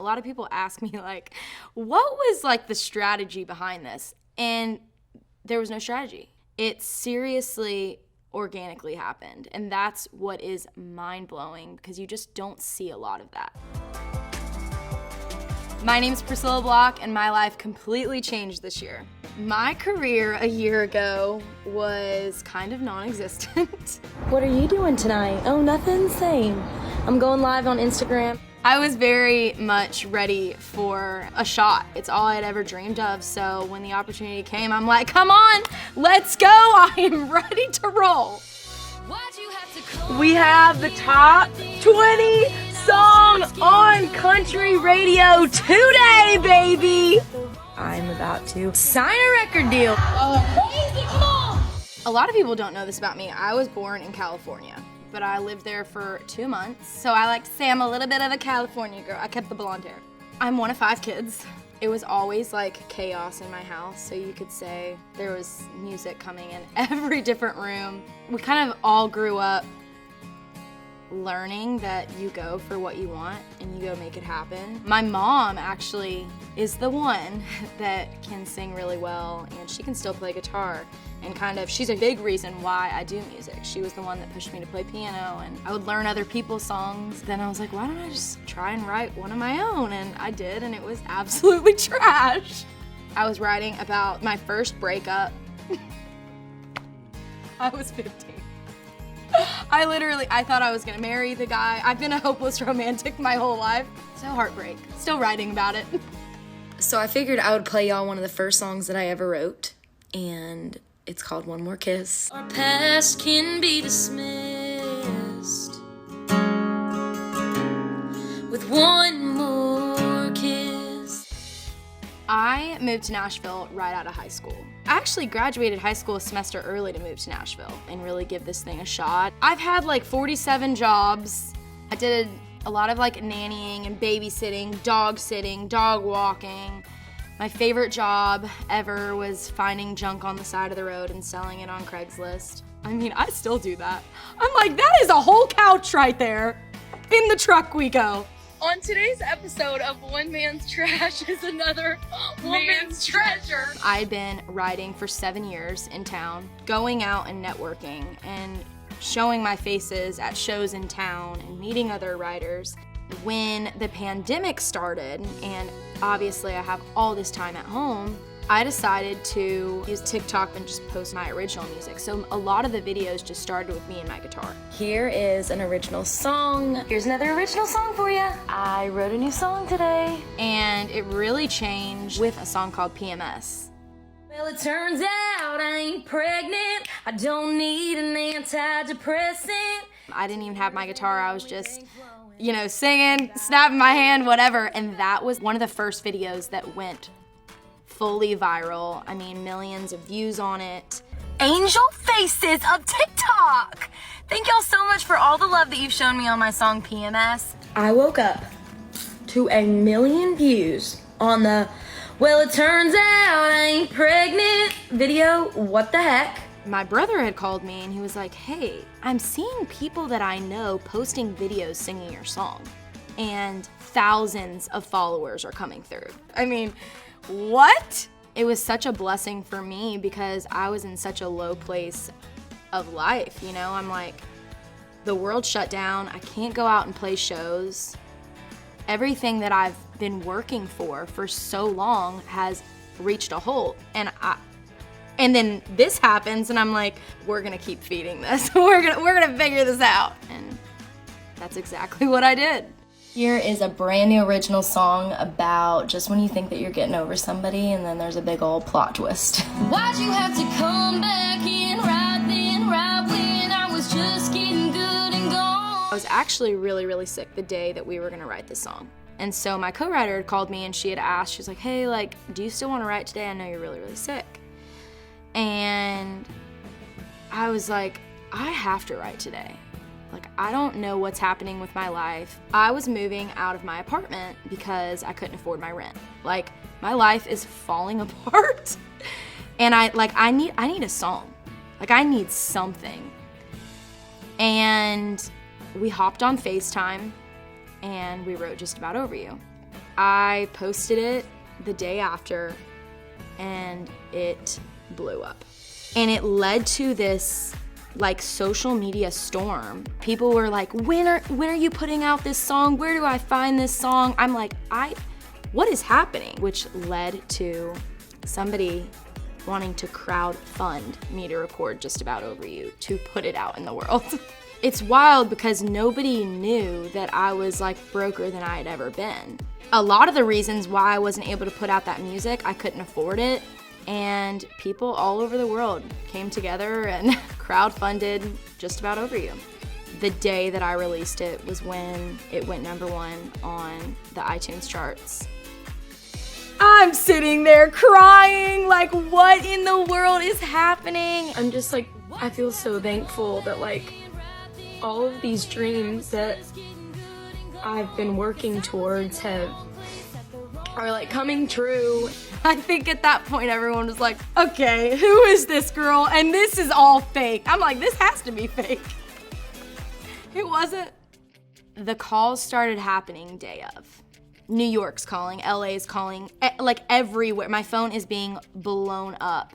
A lot of people ask me like, what was like the strategy behind this? And there was no strategy. It seriously organically happened. And that's what is mind-blowing because you just don't see a lot of that. My name's Priscilla Block and my life completely changed this year. My career a year ago was kind of non-existent. What are you doing tonight? Oh, nothing, same. I'm going live on Instagram. I was very much ready for a shot. It's all I'd ever dreamed of, so when the opportunity came, I'm like, come on, let's go, I am ready to roll. We have the top 20 song on country radio today, baby! I'm about to sign a record deal. A lot of people don't know this about me. I was born in California, but I lived there for 2 months. So I like to say I'm a little bit of a California girl. I kept the blonde hair. I'm one of 5 kids. It was always like chaos in my house. So you could say there was music coming in every different room. We kind of all grew up learning that you go for what you want and you go make it happen. My mom actually is the one that can sing really well and she can still play guitar and she's a big reason why I do music. She was the one that pushed me to play piano and I would learn other people's songs. Then I was like, why don't I just try and write one of my own? And I did and it was absolutely trash. I was writing about my first breakup. I was 15. I thought I was gonna marry the guy. I've been a hopeless romantic my whole life. So heartbreak, still writing about it. So I figured I would play y'all one of the first songs that I ever wrote, and it's called One More Kiss. Our past can be dismissed with one more kiss. I moved to Nashville right out of high school. I actually graduated high school a semester early to move to Nashville and really give this thing a shot. I've had like 47 jobs. I did a lot of like nannying and babysitting, dog sitting, dog walking. My favorite job ever was finding junk on the side of the road and selling it on Craigslist. I mean, I still do that. I'm like, that is a whole couch right there. In the truck we go. On today's episode of One Man's Trash is Another Woman's Treasure. I'd been writing for 7 years in town, going out and networking and showing my faces at shows in town and meeting other writers. When the pandemic started, and obviously I have all this time at home, I decided to use TikTok and just post my original music. So a lot of the videos just started with me and my guitar. Here is an original song. Here's another original song for you. I wrote a new song today. And it really changed with a song called PMS. Well, it turns out I ain't pregnant. I don't need an antidepressant. I didn't even have my guitar. I was just, singing, snapping my hand, whatever. And that was one of the first videos that went fully viral. I mean, millions of views on it. Angel Faces of TikTok! Thank y'all so much for all the love that you've shown me on my song PMS. I woke up to 1 million views on the well, it turns out I ain't pregnant video. What the heck? My brother had called me and he was like, hey, I'm seeing people that I know posting videos singing your song and thousands of followers are coming through. I mean, what? It was such a blessing for me because I was in such a low place of life, I'm like, the world shut down, I can't go out and play shows. Everything that I've been working for so long has reached a halt. And then this happens and I'm like, we're gonna keep feeding this. we're gonna figure this out. And that's exactly what I did. Here is a brand new original song about just when you think that you're getting over somebody and then there's a big old plot twist. Why'd you have to come back in right then, right when I was just getting good and gone? I was actually really, really sick the day that we were gonna write this song. And so my co-writer had called me and she had asked, she was like, hey, do you still wanna write today? I know you're really, really sick. And I was like, I have to write today. I don't know what's happening with my life. I was moving out of my apartment because I couldn't afford my rent. My life is falling apart. And I need a song. I need something. And we hopped on FaceTime and we wrote Just About Over You. I posted it the day after, and it blew up. And it led to this like social media storm. People were like, when are you putting out this song? Where do I find this song? I'm like, what is happening? Which led to somebody wanting to crowdfund me to record Just About Over You to put it out in the world. It's wild because nobody knew that I was like broker than I had ever been. A lot of the reasons why I wasn't able to put out that music, I couldn't afford it. And people all over the world came together and crowdfunded Just About Over You. The day that I released it was when it went #1 on the iTunes charts. I'm sitting there crying, like, what in the world is happening? I'm just like, I feel so thankful that like all of these dreams that I've been working towards are like coming true. I think at that point everyone was like, okay, who is this girl? And this is all fake. I'm like, this has to be fake. It wasn't. The calls started happening day of. New York's calling, LA's calling, like everywhere. My phone is being blown up.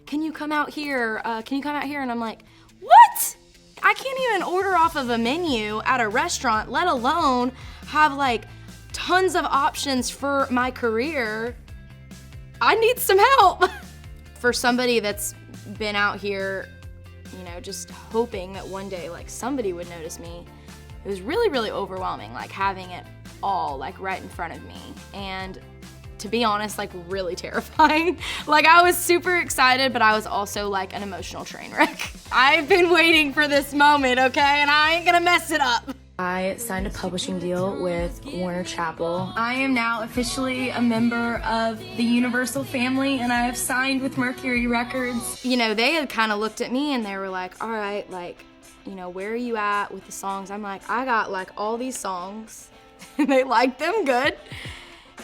Can you come out here? Can you come out here? And I'm like, what? I can't even order off of a menu at a restaurant, let alone have like tons of options for my career. I need some help. For somebody that's been out here, you know, just hoping that one day like somebody would notice me, it was really, really overwhelming, like having it all like right in front of me. And to be honest, like really terrifying. Like I was super excited, but I was also like an emotional train wreck. I've been waiting for this moment, okay? And I ain't gonna mess it up. I signed a publishing deal with Warner Chappell. I am now officially a member of the Universal family, and I have signed with Mercury Records. You know, they had kind of looked at me and they were like, all right, like, you know, where are you at with the songs? I'm like, I got like all these songs and they liked them good.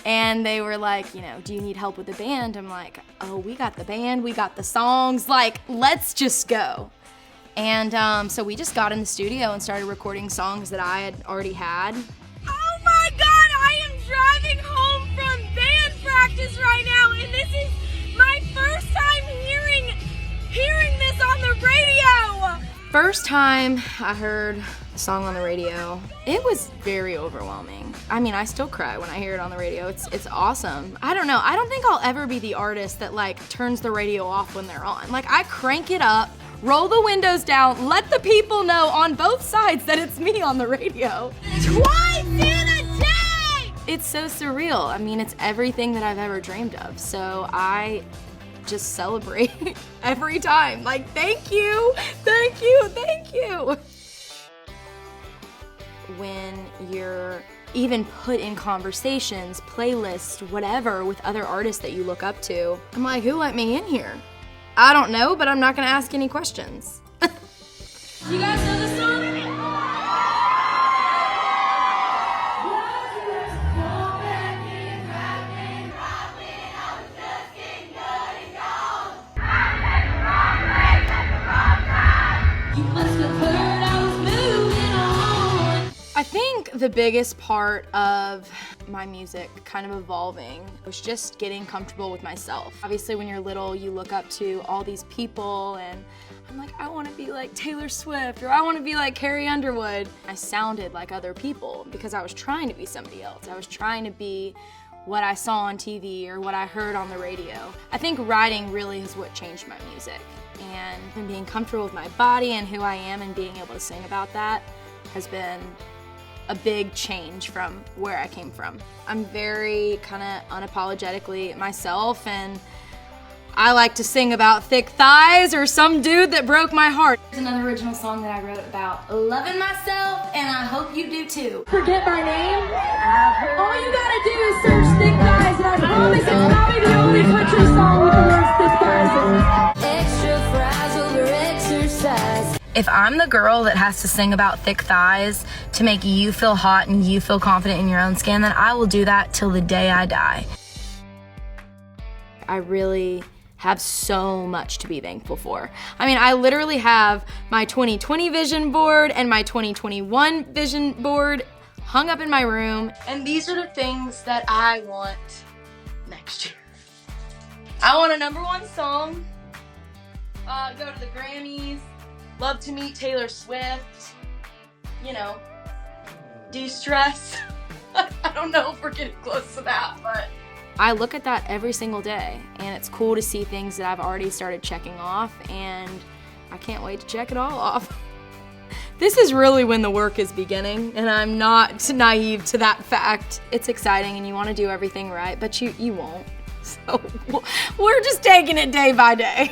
And they were like, you know, do you need help with the band? I'm like, oh, we got the band, we got the songs, like, let's just go. And so we just got in the studio and started recording songs that I had already had. Oh my God, I am driving home from band practice right now, and this is my first time hearing this on the radio. First time I heard a song on the radio, it was very overwhelming. I mean, I still cry when I hear it on the radio. It's awesome. I don't know. I don't think I'll ever be the artist that like turns the radio off when they're on. Like I crank it up, roll the windows down, let the people know on both sides that it's me on the radio. Twice in a day! It's so surreal. I mean, it's everything that I've ever dreamed of. So I just celebrate every time. Like, thank you, thank you, thank you. When you're even put in conversations, playlists, whatever, with other artists that you look up to, I'm like, who let me in here? I don't know, but I'm not gonna ask any questions. You guys know the song? I think the biggest part of my music kind of evolving was just getting comfortable with myself. Obviously, when you're little, you look up to all these people, and I'm like, I want to be like Taylor Swift, or I want to be like Carrie Underwood. I sounded like other people because I was trying to be somebody else. I was trying to be what I saw on TV or what I heard on the radio. I think writing really is what changed my music, and being comfortable with my body and who I am and being able to sing about that has been a big change from where I came from. I'm very kind of unapologetically myself, and I like to sing about thick thighs or some dude that broke my heart. There's another original song that I wrote about loving myself, and I hope you do too. Forget my name? All you gotta do is search thick thighs, and I promise it's probably the only country song with the words thick thighs in it. Extra fries over exercise. If I'm the girl that has to sing about thick thighs to make you feel hot and you feel confident in your own skin, then I will do that till the day I die. I really have so much to be thankful for. I mean, I literally have my 2020 vision board and my 2021 vision board hung up in my room. And these are the things that I want next year. I want a #1 song, go to the Grammys, love to meet Taylor Swift, you know, de-stress. I don't know if we're getting close to that, but I look at that every single day, and it's cool to see things that I've already started checking off, and I can't wait to check it all off. This is really when the work is beginning, and I'm not naive to that fact. It's exciting, and you want to do everything right, but you won't. So we're just taking it day by day.